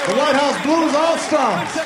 the White House Blues All-Stars.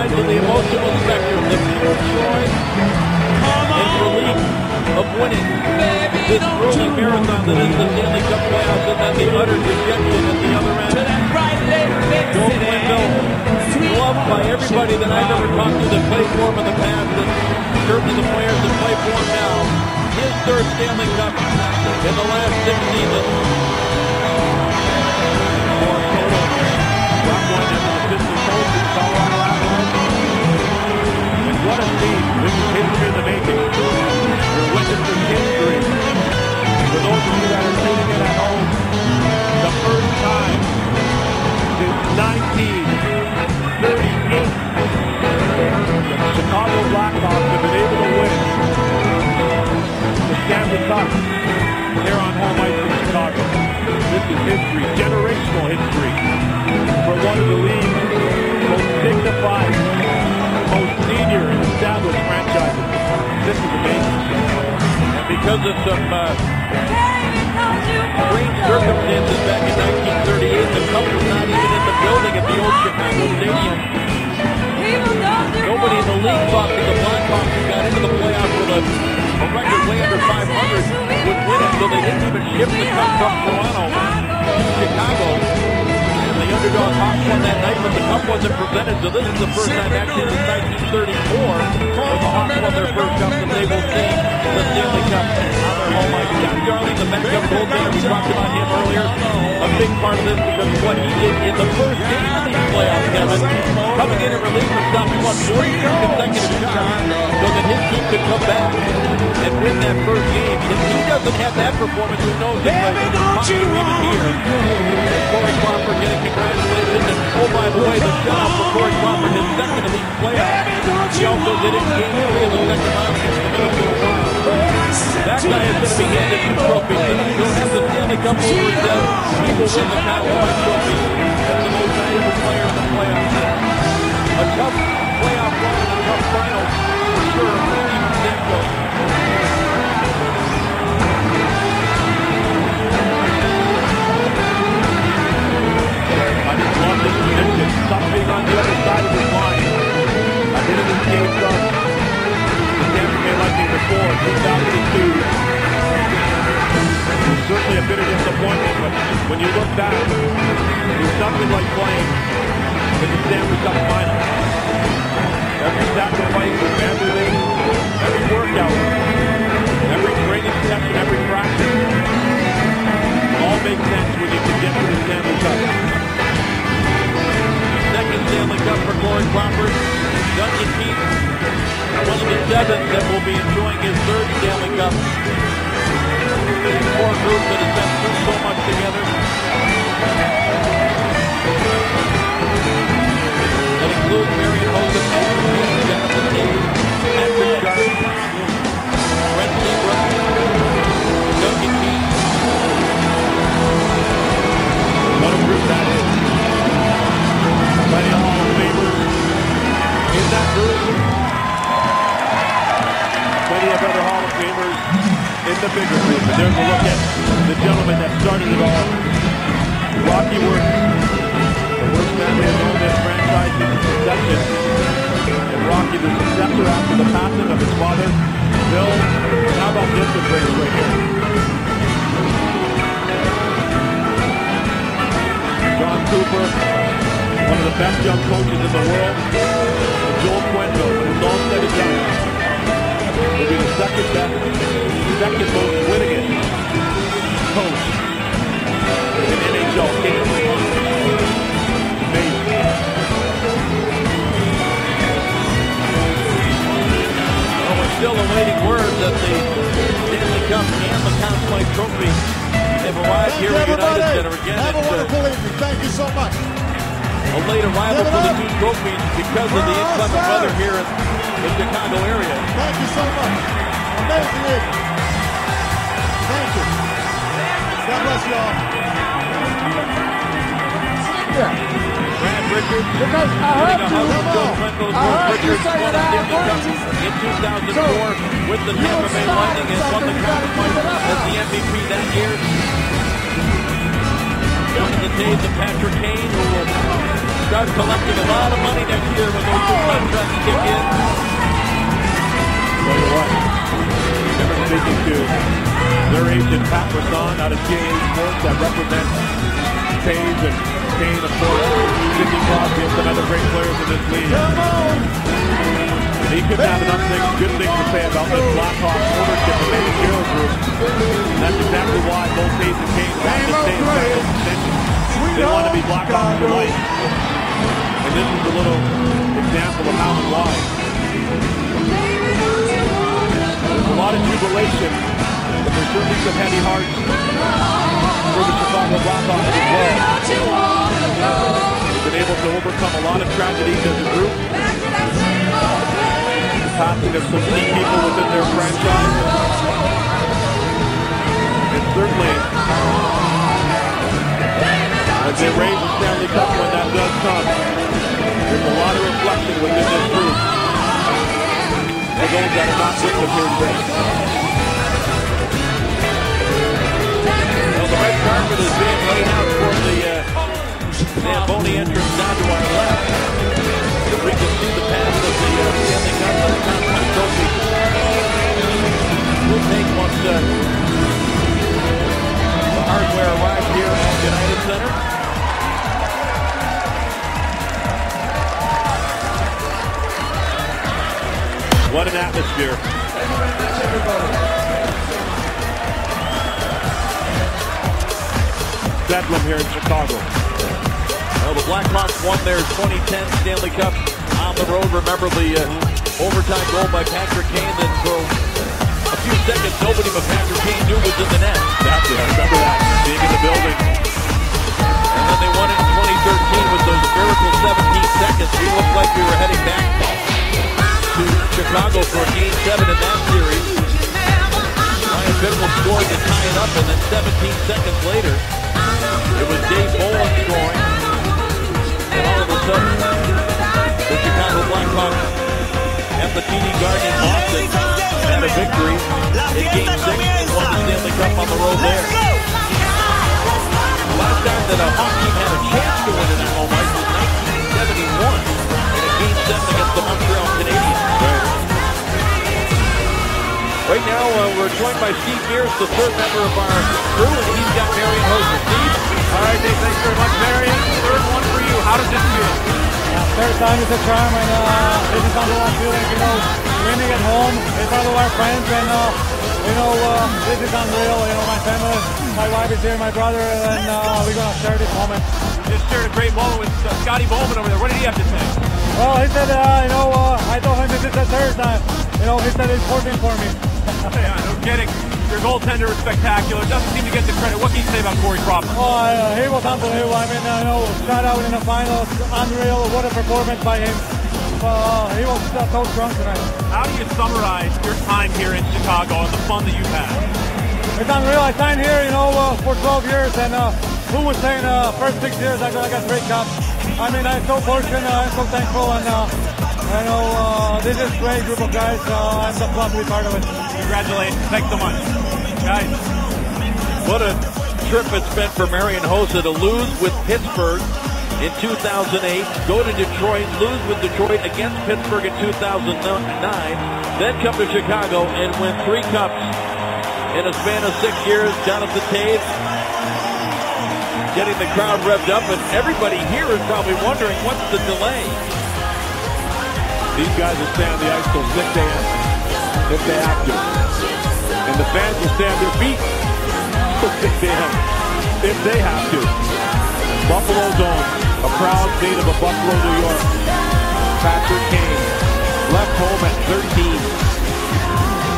To the emotional spectrum, the pure joy and relief of winning this grueling marathon that is the Stanley Cup playoffs, and then the utter dejection at the other end. Joe Quenneville, loved by everybody that I've ever talked to that played for him in the past, and certainly the players that play for him now. His third Stanley Cup in the last 6 seasons. What a team. This is history in the making. You're witnessing history. For those of you that are tuning in at home, the first time since 1938, the Chicago Blackhawks have been able to win the Stanley Cup here on home ice in Chicago. This is history, generational history, for one of the league's most dignified, most senior and established franchises. This is amazing. And because of some strange circumstances back in 1938, the Cup was not even in the building at the old Chicago Stadium. Nobody in the league thought that the Blackhawks who got into the playoffs with a record way under 500 would win it, so they didn't even ship the Cup from Toronto to Chicago. The underdog Hawks won that night, but the Cup wasn't presented, so this is the first time actually since 1934 that the Hawks won their first Cup that they will see the Stanley Cup on their home ice. John Darling, the backup goaltender, we talked about him earlier. A big part of this because of what he did in the first game of these playoffs, Kevin. Coming in and relieving himself, he won 42 consecutive shots so that his team could come back and win that first game. If he doesn't have that performance, who knows if the Hawks are even here. Corey Crawford getting congratulations, and oh by the way, the shutout for Corey Crawford, his second of these playoffs. He also did it in Game 3 of the second round against the Minnesota Wild. That guy is going to be handed 2 trophies. He'll have the Stanley Cup over his desk. He will win the Kyle Lewis Trophy as the most valuable player in the playoffs. A tough playoff run and a tough final for sure for Steven Stamkos. I just love this position. Something on the other side of his line. I've been in this game from the Tampa Bay Lightning before, 2002. It was certainly a bit of disappointment, but when you look back, it was something like playing in the Stanley Cup final. Every sacrifice, everything, every workout, every training session, every practice, all makes sense when you can get to the Stanley Cup. Second Stanley Cup for Corey Crawford. Duncan Keith, one of the 7 that will be enjoying his 3rd Stanley Cup. This core group that has been through so much together. That includes Marion Hogan, Jonathan Hayes, Patrick Sharp, Brent Seabrook, Duncan Keith. What a group that is. Plenty of Hall of Famers in that group. Plenty of other Hall of Famers in the bigger group. And there's a look at the gentleman that started it all. Rocky Worth the successor after the passing of his father, Bill. How about this embrace right here? John Cooper, one of the best young coaches in the world. Joel Quenville, when it's all said and done, will be the second most winningest coach in NHL history. Amazing. Well, we're still awaiting word that the Stanley Cup and the Conn Smythe Trophy have arrived here at United Center again. Have a wonderful evening. Thank you so much. A late arrival for the two trophies because of the inclement weather here in the Chicago area. Thank you so much. Amazing evening. Thank you. God bless you all. Yeah. Brad Richards. Because I heard you say that in 2004 with the Tampa Bay Lightning and won the Conn Smythe as the MVP that year. Counting the days of Patrick Kane, who will start collecting a lot of money next year when those two contracts kick in. Tell you what, I remember speaking to their agent, Pat Brisson, out of GA Sports, that represents Taves and Kane, of course, Sidney Crosby, and some other great players in this league. He couldn't have enough good things to say about this Blackhawks ownership and managerial group. And that's exactly why both Taves and Kane want to stay in extension. They want to be Blackhawks for life. And this is a little example of how and why. There's a lot of jubilation, but there's certainly some heavy hearts for the Chicago Blackhawks as well. They've been able to overcome a lot of tragedies as a group. The passing of some key people within their franchise. And certainly, as they raise the Stanley Cup when that does come, there's a lot of reflection within this group for those that are not with them here today. Well, the red carpet is being laid out for the Zamboni entrance down to our left. We can see the path of the Stanley Cup and the Conn Smythe Trophy. We'll take once the hardware arrives here at United Center. What an atmosphere. Bedlam here in Chicago. Well, the Blackhawks won their 2010 Stanley Cup on the road. Remember the overtime goal by Patrick Kane that for a few seconds nobody but Patrick Kane knew was in the net. Exactly, I remember that, being in the building. And then they won it in 2013 with those miracle 17 seconds. We looked like we were heading back to Chicago for a Game 7 in that series. Ryan Bickle scored to tie it up, and then 17 seconds later, it was Dave Bolin scoring. And all of a sudden, the Chicago Blackhawks at the TD Garden in Boston had a victory in Game 6 and won the Stanley Cup on the road there. The last time that a Hawk team had a chance to win it at home ice was 1971 in a Game 7 against the Montreal Canadiens. Right now, we're joined by Steve Mears, the third member of our crew, and he's got Marion Hoser. Steve? All right, Dave, thanks very much, Marion. Third one for you. How does it feel? third time is a charm, and this is number one feeling, winning at home with all of our friends, and this is unreal. My family, my wife is here, my brother, and we're going to share this moment. You just shared a great moment with Scotty Bowman over there. What did he have to say? Well, he said, I told him this is the third time. He said it's 14 for me. Yeah, no kidding. Your goaltender was spectacular. Doesn't seem to get the credit. What can you say about Corey Crawford? Oh, he was unbelievable. Shot out in the finals, unreal. What a performance by him. He was so strong tonight. How do you summarize your time here in Chicago and the fun that you've had? It's unreal. I signed here, for 12 years, and who was saying first 6 years I got 3 cups. I'm so fortunate. I'm so thankful, and this is a great group of guys. I'm so proud to be part of it. Congratulations. Thanks so much. Guys. What a trip it's been for Marion Hossa to lose with Pittsburgh in 2008, go to Detroit, lose with Detroit against Pittsburgh in 2009, then come to Chicago and win 3 cups in a span of 6 years. Jonathan Toews getting the crowd revved up, and everybody here is probably wondering, what's the delay? These guys will stay on the ice till 6 a.m. if they have to. And the fans will stay on their feet till 6 a.m. if they have to. Buffalo Zone, a proud native of Buffalo, New York. Patrick Kane left home at 13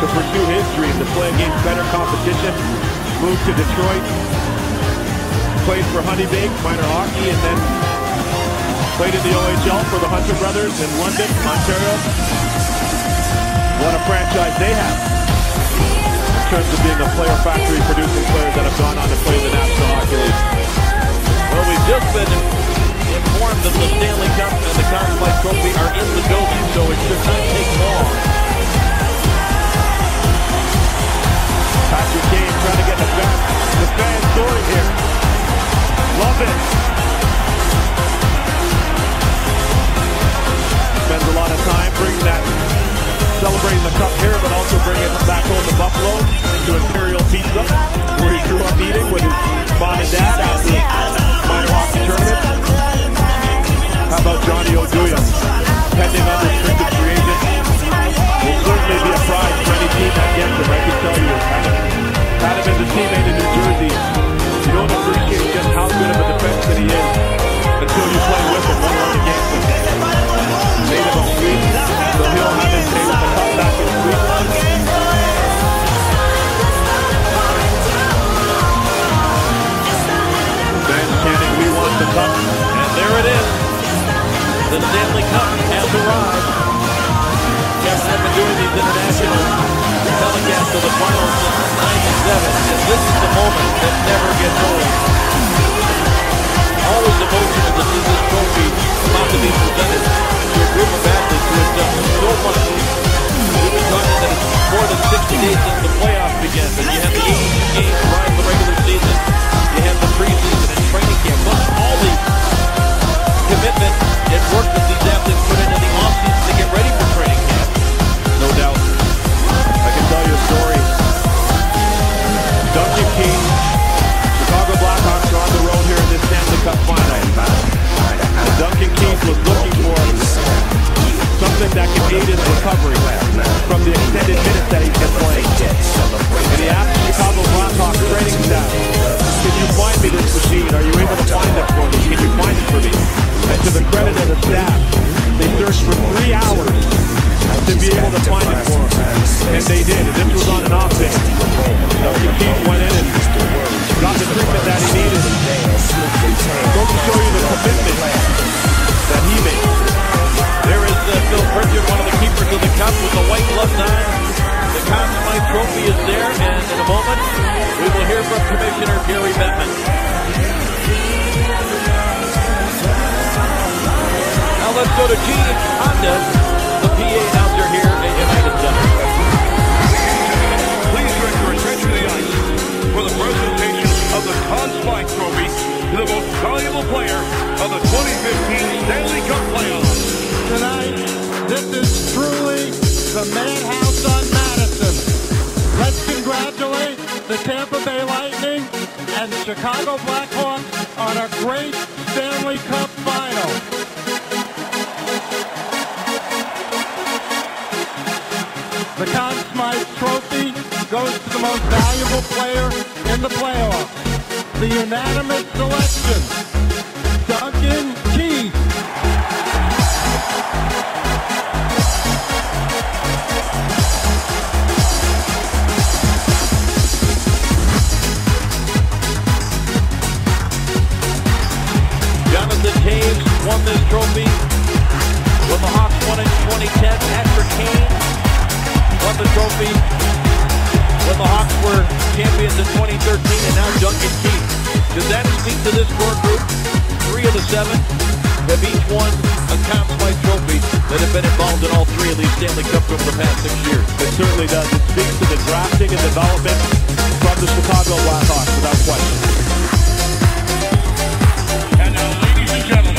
to pursue his dream to play against better competition. Moved to Detroit, played for Honeybake minor hockey, and then played in the OHL for the Hunter Brothers in London, Ontario. What a franchise they have in terms of being a player factory, producing players that have gone on to play in the National Hockey League. Well, we've just been informed that the Stanley Cup and the Conn Smythe Trophy are in the building, so it should not take long. Patrick Kane trying to get the fan story here. Love it. Spends a lot of time bringing that, celebrating the cup here, but also bringing it back home to Buffalo to Imperial Pizza, where he grew up eating with his mom and dad after the minor hockey tournament. How about Johnny Oduya, pending unrestricted free agent? Will certainly be a prize for any team that gets him. I can tell you, had him as a teammate in New Jersey. You don't appreciate just how good of a defenseman he is until you play with him one-on-one against him. Native of Sweden, so he'll have his name with the cup back in Sweden. Fans chanting, "We want the cup," And there it is. The Stanley Cup has arrived. Kevin, I've been doing these international telecasts of the finals since '97, and this is the moment that never gets old. Always emotional to see this trophy about to be presented to a group of athletes who have done so much. We've been talking that it's more than 60 days since the playoffs began, and you have the 82 games prior to the regular season. You have the preseason and training camp, plus all the commitment and work that these athletes put into the offseason to get ready for training camp. No doubt. I can tell you a story. Duncan King, Chicago Blackhawks are on the road here in this Stanley Cup final. And Duncan King was looking for something that can aid his recovery from the extended minutes that he's been playing. And he asked the Chicago Blackhawks training staff, "Can you find me this machine? Are you able to find it for me? Can you find it for me?" And to the credit of the staff, they searched for 3 hours to be able to find it for him. And they did. And this was on an off day. Duncan King went in and got the treatment that he needed. Goes to show you the commitment that he made. There is Phil Pritchard, one of the keepers of the cup with the white gloves on. The Conn Smythe Trophy is there, and in a moment, we will hear from Commissioner Gary Bettman. Now let's go to Gene Honda, the PA announcer here at United Center. Please direct your attention to the ice for the presentation of the Conn Smythe Trophy to the most valuable player of the 2015 Stanley Cup playoffs. Tonight, this is truly the madhouse on Madison. Let's congratulate the Tampa Bay Lightning and Chicago Blackhawks on a great Stanley Cup final. The Conn Smythe Trophy goes to the most valuable player in the playoffs. The unanimous selection, Duncan Keith. Jonathan Toews won this trophy when the Hawks won in 2010. Patrick Kane won the trophy when the Hawks were champions in 2013, and now Duncan Keith. Does that speak to this core group? 3 of the 7 have each won a Conn Smythe Trophy that have been involved in all 3 of these Stanley Cups over the past 6 years. It certainly does. It speaks to the drafting and development from the Chicago Blackhawks, without question. And now, ladies and gentlemen,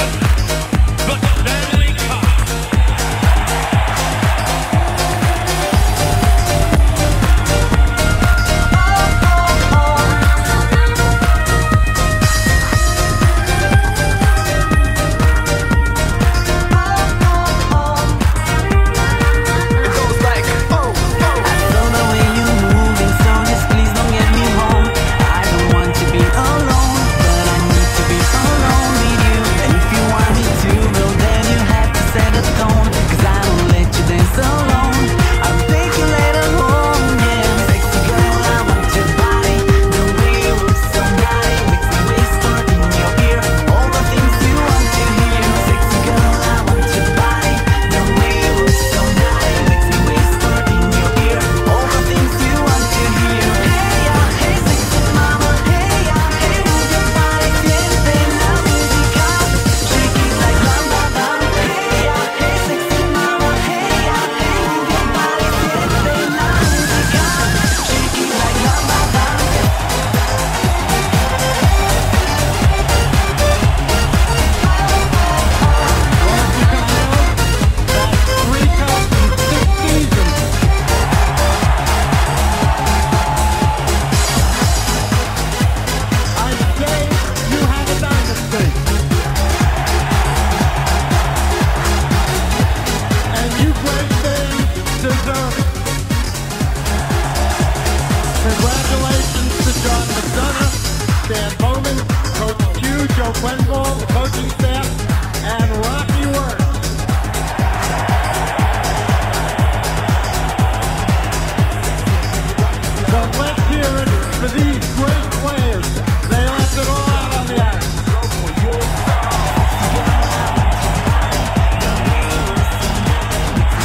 Quenville, the coaching staff, and Rocky Works. So let's hear it for these great players. They left it all out on the ice.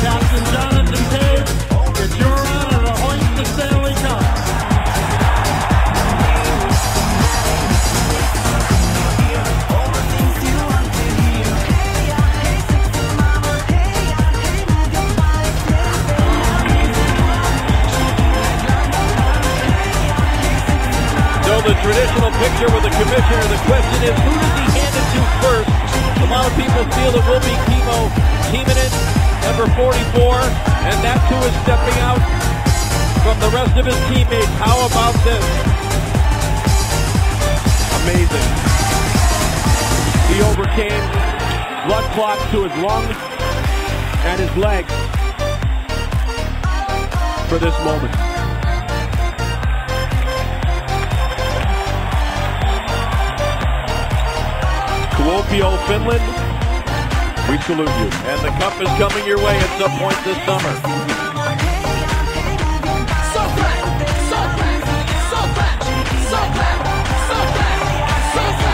Captain Jonathan Page, it's your honor to hoist the Stanley Cup. So the traditional picture with the commissioner, the question is, who does he hand it to first? A lot of people feel it will be Timo Timonen, number 44, and that's who is stepping out from the rest of his teammates. How about this? Amazing. He overcame blood clots to his lungs and his legs for this moment. Kuopio, Finland, we salute you. And the cup is coming your way at some point this summer.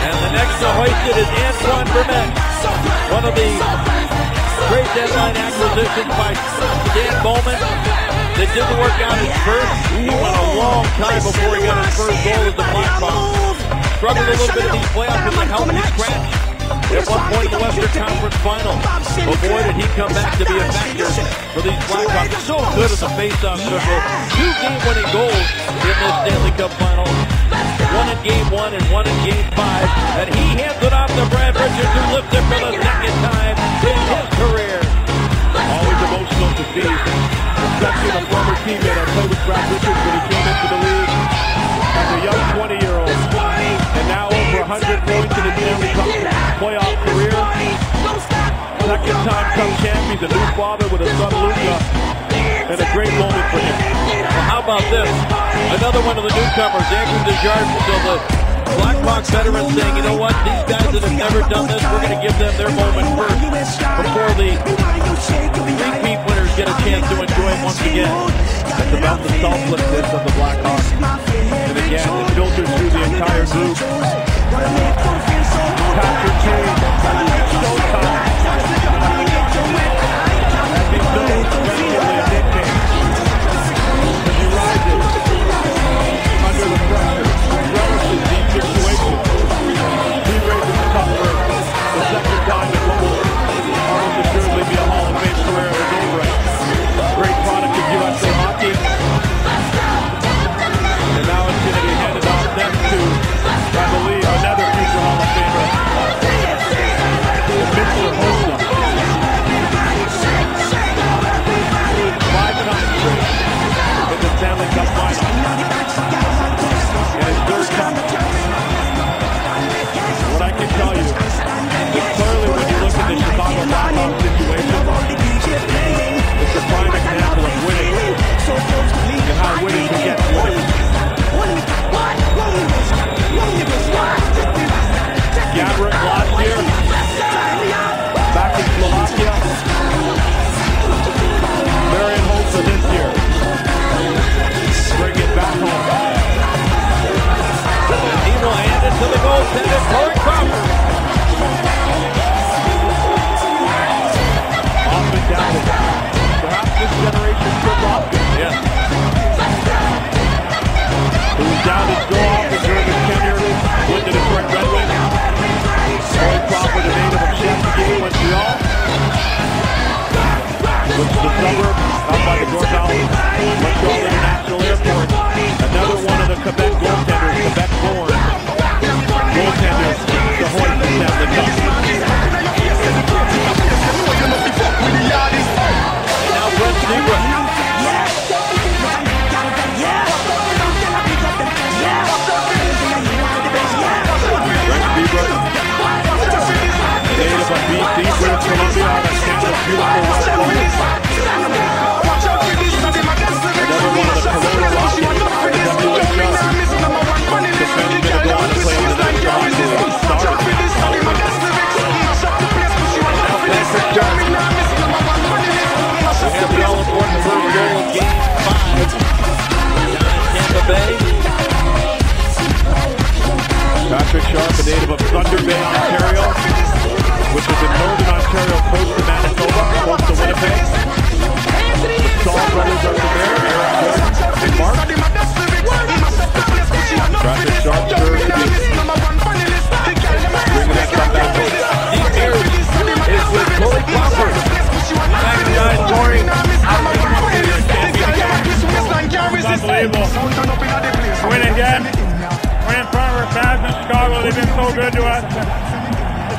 And the next to hoist it is Antoine Vermette, one of the great deadline acquisitions by Dan Bowman that didn't work out his first. He went a long time before he got his first goal as a Blackhawk. Struggled a little bit in these playoffs with a healthy scratch at one point in the Western Conference Final. But boy, did he come back to be a factor for these Blackhawks. So good at the face-off circle. 2 game-winning goals in this Stanley Cup Final. One in Game 1 and one in Game 5. And he hands it off to Brad Richards, who lifts it for the second time in his career. Always emotional to see, especially the former teammate. I played with Brad Richards when he came into the league as a young 20-year-old. And now over 100 points in his Stanley Cup playoff career. Second time Cup champ. He's a new father with a son, Luca. And a great moment for him. Well, how about this? Another one of the newcomers, Andrew Desjardins. So the Blackhawks veterans saying, you know what, these guys that have never done this, we're going to give them their moment first before the repeat winners get a chance to enjoy it once again. It's about the selflessness of the Blackhawks. And again, it filters through the entire group. Patrick Kane, showtime. As he knows, regularly a nickname. As he rises under the pressure, relishes these situations. He raises the cup for the second time in what will almost assuredly be a Hall of Fame career in his own right. Great product of USA hockey. And now it's going to be handed off then to, I believe, another future Hall of Famer, Mr. Hossa. 5 times straight in the Stanley Cup Final. And his third cup. What I can tell you is clearly when you look at the Chicago Blackhawks situation, it's a prime example of winning and how winning can get winning. Gabrick last year, back in Slovakia. Marian Hossa this year, bring it back home. And he will hand it to the goaltender, Corey Crawford. Often doubted. Perhaps this generation took off. Yes. Who's doubted so often during his tenure with the Detroit Red Wings. Corey Crawford, a native of Champagne, Montreal. Which is the suburb out by the Dorval Montreal International Airport. Another one of the Quebec goaltenders, Quebec-born goaltenders.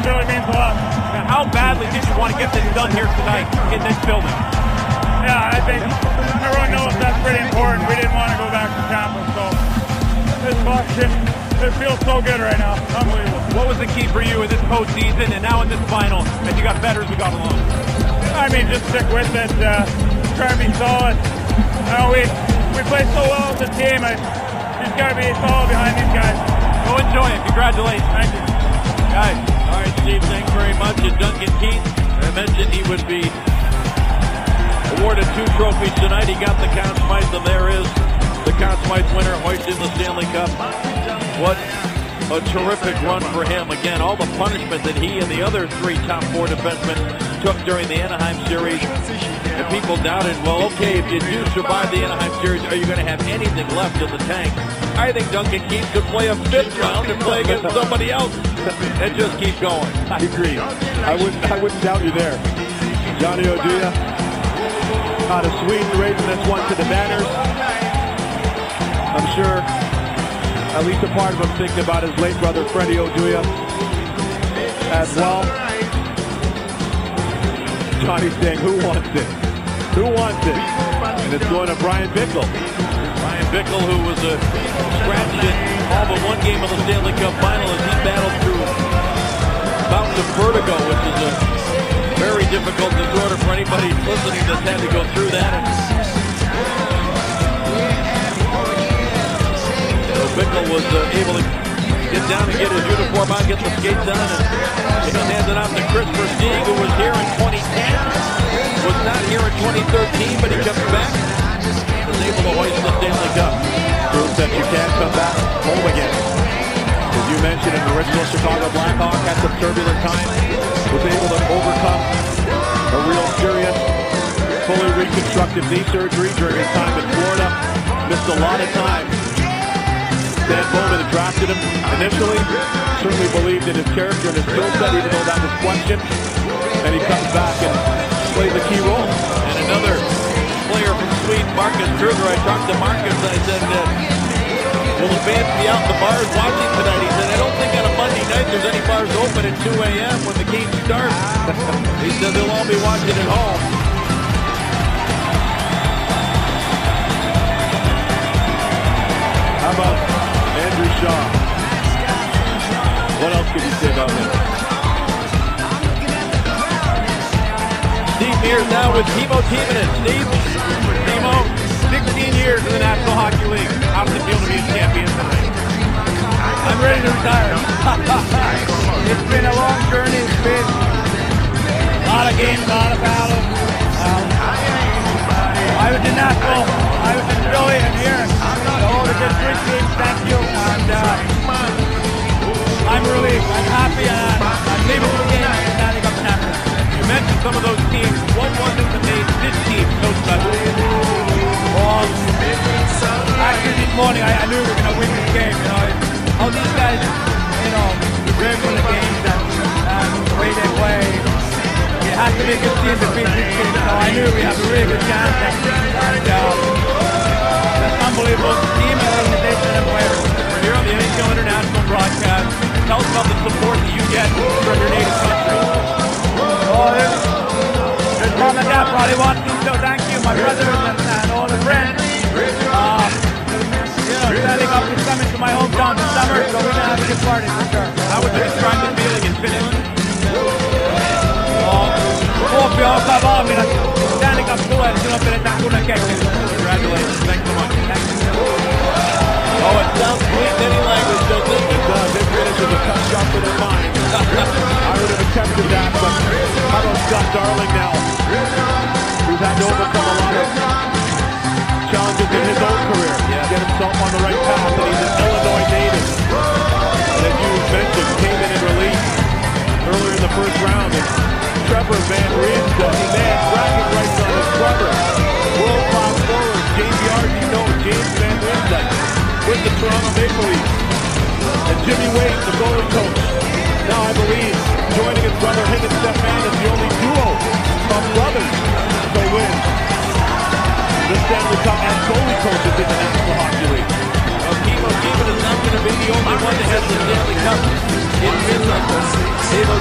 really means a lot. And how badly did you want to get this done here tonight in this building? Yeah, I think everyone knows that's pretty important. We didn't want to go back to Tampa, so this function, it feels so good right now. Unbelievable. What was the key for you in this postseason and now in this final as you got better as we got along? I mean, just stick with it, try and be solid. You know, we play so well as a team. I just got to be solid behind these guys. Go enjoy it. Congratulations. Thank you. Guys, all right, Steve, thanks very much. And Duncan Keith, I mentioned he would be awarded 2 trophies tonight. He got the Conn Smythe, and there is the Conn Smythe winner, hoisting the Stanley Cup. What a terrific run for him. Again, all the punishment that he and the other 3 top 4 defensemen took during the Anaheim series. And people doubted, well, okay, if you do survive the Anaheim series, are you going to have anything left in the tank? I think Duncan Keith could play a 5th round and play against somebody else and just keep going. I agree. I wouldn't doubt you there. Johnny Oduya out of Sweden, raising this one to the banners. I'm sure at least a part of him thinking about his late brother Freddie Oduya as well. Johnny's saying, who wants it? Who wants it? And it's going to Brian Bickle. Brian Bickle, who was scratched in all but one game of the Stanley Cup final as he battled through bouts of vertigo, which is a very difficult disorder for anybody listening that's had to go through that. So Bickle was able to get down and get his uniform on, get the skates on, and hand it off to Chris Versteeg, who was here in 2010, was not here in 2013, but he comes back, was able to hoist the Stanley Cup. Proves that you can come back home again. As you mentioned, an original Chicago Blackhawk had some turbulent times, was able to overcome a real serious, fully reconstructive knee surgery during his time in Florida. Missed a lot of time. Dan Bowman had drafted him initially, certainly believed in his character and his skill set, even though that was questioned. And he comes back and plays a key role. And another player from Sweden, Marcus Kruger. I talked to Marcus and I said, will the fans be out in the bars watching tonight? He said, I don't think on a Monday night there's any bars open at 2 a.m. when the game starts. He said they'll all be watching at home. How about Andrew Shaw? What else could you say about him? Steve Mears now with Timo Timonen. Steve? Timo, 16 years in the National Hockey League. How does it feel to be a champion tonight? I'm ready to retire. It's been a long journey. It's been a lot of games, a lot of battles. I was in Nashville. I was in Philly and here. All the good teams, thank you. And I'm happy and I'm leaving the game and standing up and happy. You mentioned some of those teams. What was it that made this team so special? Well, actually this morning I knew we were going to win this game. You know, how these guys, you know, prepare for the games and the way they play. It has to be a good team to beat this team. So I knew we have a really good chance. And that's unbelievable team and organization and players. We're here on the NHL International broadcast. Tell us about the support that you get from your native country. Oh, there's mom and dad probably watching, so thank you, my brothers and all the friends. Setting up is coming to my hometown this summer, so we're going to have a good party for sure. How would you describe the feeling in Finnish? Kuopio alkaa valmiina. Stanley Cup tulee, niin silloin pidetään kunnan keksillä. Congratulations. Thanks so much. Thank you. Oh, it sounds sweet in any language, doesn't it? It does. It finishes a tough shot for their mind. I would have attempted that, but how about Scott Darling now? Who's had to overcome a lot of challenges in his own career. Get himself on the right path, and he's an Illinois native. And as you mentioned, came in relief earlier in the first round. And Trevor Van Riemsdyk, man, bragging rights on his brother. World-class forward, James Van Riemsdyk, with the Toronto Maple Leafs. And Jimmy Wade, the goalie coach, now I believe joining his brother Higgins Stefan is the only duo of brothers to win the Stanley Cup as goalie coaches in the National Hockey League. Timo Timonen is not going to be the only one that has the Stanley Cup in Finland. Timo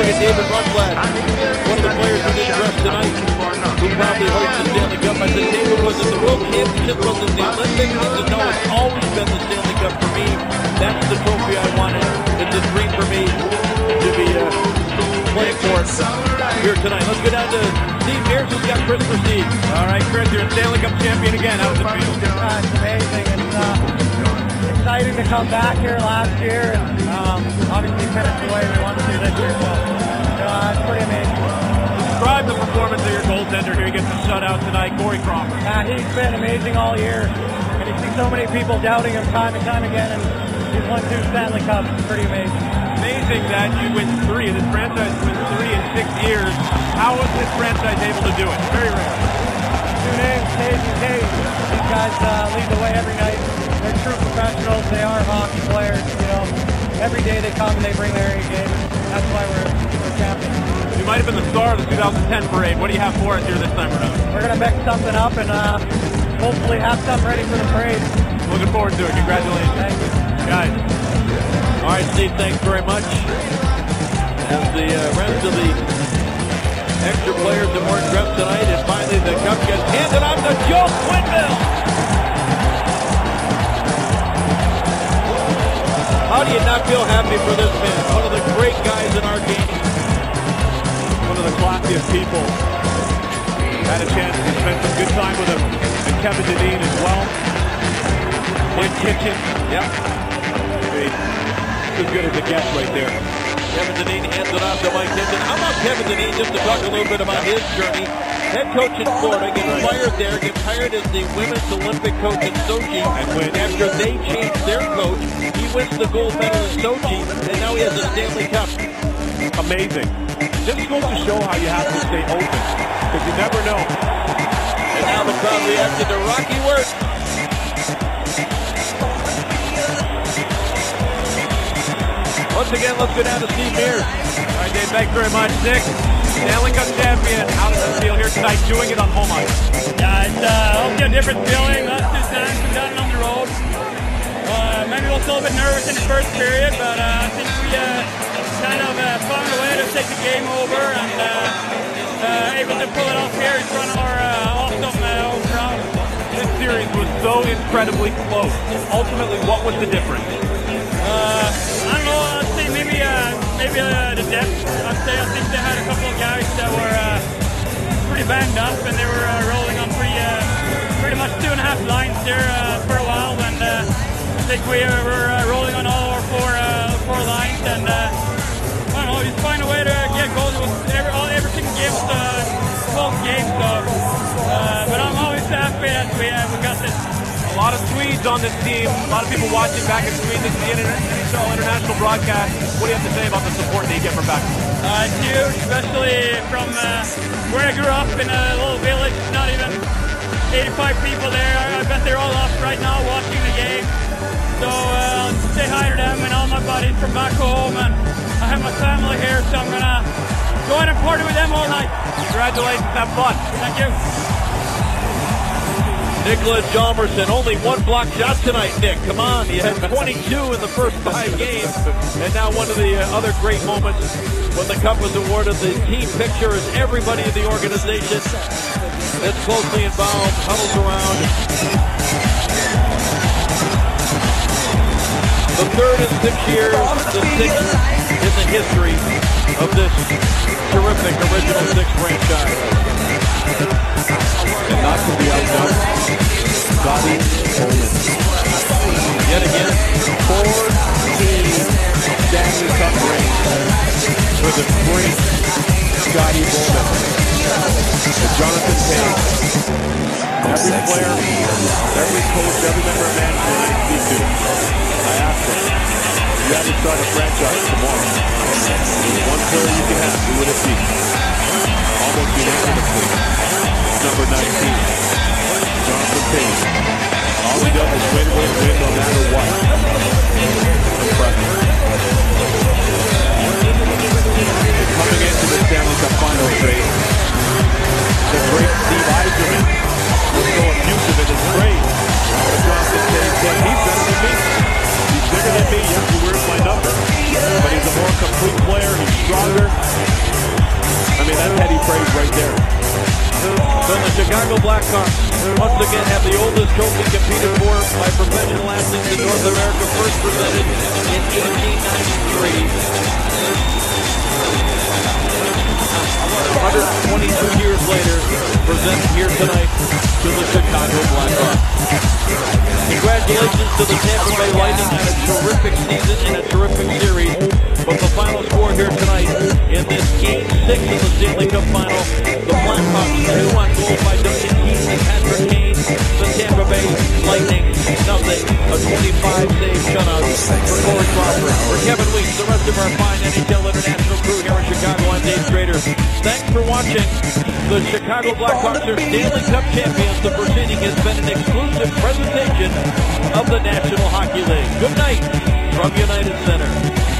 look at David Rundblad, one of the players who didn't dress tonight, who probably hosts the Stanley Cup. I said, David, was it the World Championship? Was it the Olympics? He said, no, it's always been the Stanley Cup for me. That's the trophy I wanted. It's a dream for me to be playing for it here tonight. Let's go down to Steve Mears, who's got Christmas Eve. All right, Chris, you're a Stanley Cup champion again. How does it feel? It's amazing. It's exciting to come back here last year and obviously finish the way we want to this year. So it's pretty amazing. Describe the performance of your goaltender here. He gets a shutout tonight, Corey Crawford. He's been amazing all year. And you see so many people doubting him time and time again, and he's won 2 Stanley Cups. It's pretty amazing. Amazing that you win 3. This franchise wins 3 in 6 years. How was this franchise able to do it? Very rare. 2 names, Taves and Taves. These guys lead the way every night. They're true professionals. They are hockey players. You know, every day they come and they bring their A game. That's why we're champions. You might have been the star of the 2010 parade. What do you have for us here this time around? We're going to mix something up and hopefully have something ready for the parade. Looking forward to it. Congratulations. Thank you. Guys. All right, Steve, thanks very much. As the rest of the extra players that weren't dressed tonight, and finally the cup gets handed off to Joe Quenneville. How do you not feel happy for this man? One of the great guys in our game. One of the classiest people. Had a chance to spend some good time with him. And Kevin Dineen as well. Mike Kitchen. Yep. As good as it gets right there. Kevin Dineen hands it off to Mike Kitchen. How about Kevin Dineen, just to talk a little bit about his journey? Head coach in Florida, gets fired there, gets hired as the women's Olympic coach in Sochi. And after they changed their coach, he wins the gold medal in Sochi, and now he has a Stanley Cup. Amazing. Just goes to show how you have to stay open, because you never know. And now the crowd reacted to Rocky Wirtz. Once again, let's go down to Steve Mears. All right, Dave, thanks very much. Nick, Stanley Cup champion. How does it feel here tonight doing it on home ice? Yeah, it's obviously a different feeling. Last 2 times we've done it on the road. Maybe a little bit nervous in the first period, but I think we kind of found a way to take the game over and able to pull it off here in front of our awesome home crowd. This series was so incredibly close. Ultimately, what was the difference? I don't know. I'd say maybe the depth. I think they had a couple of guys that were pretty banged up, and they were rolling on pretty much 2.5 lines there for a while. And I think we were rolling on all our four lines, and I don't know. Just find a way to get goals. Every single game was a close game. So, but I'm always happy that we got this. A lot of Swedes on this team. A lot of people watching back in Sweden. This is the NHL international broadcast. What do you have to say about the support that you get from back home? It's huge, especially from where I grew up in a little village. Not even 85 people there. I bet they're all up right now watching the game. So I'll say hi to them and all my buddies from back home. And I have my family here, so I'm gonna go out and party with them all night. Congratulations. Have fun. Thank you. Nicholas Hjalmarsson, only 1 block shot tonight, Nick. Come on, you had 22 in the first 5 games. And now one of the other great moments when the cup was awarded, the team picture is everybody in the organization that's closely involved, huddles around. The third in 6 years, the 6th in the history of this terrific original 6 franchise. And not to be outdone, Scotty Bowman. Yet again, 14 Stanley Cup rings for the great Scotty Bowman. And Jonathan Payne. Every player, every coach, every member of management I speak to, I ask them, you had to start a franchise tomorrow. There's one player you can have, who would it be? Almost unanimously. Number 19, Jonathan Payne. All he does is win, no matter what. Impressive. Coming into the Stanley Cup Finals phase, the great Steve Yzerman was so effusive in his praise. Jonathan Payne said, he's better than me. He's bigger than me. Yes, he wears my number. But he's a more complete player. He's stronger. Chicago Blackhawks once again have the oldest trophy competed for by professional athletes in North America, first presented in 1893. 122 years later, presented here tonight to the Chicago Blackhawks. Congratulations to the Tampa Bay Lightning on a terrific season and a terrific series. But the final score here tonight in this Game 6 of the Stanley Cup Final, the Blackhawks 2-1 goals by Duncan Keith and Patrick Kane. The Tampa Bay Lightning, nothing. A 25-save shutout for Corey Crawford. For Kevin Weeks, the rest of our fine NHL International crew here in Chicago, I'm Dave Schrader. Thanks for watching. The Chicago Blackhawks are Stanley Cup champions. The proceeding has been an exclusive presentation of the National Hockey League. Good night from United Center.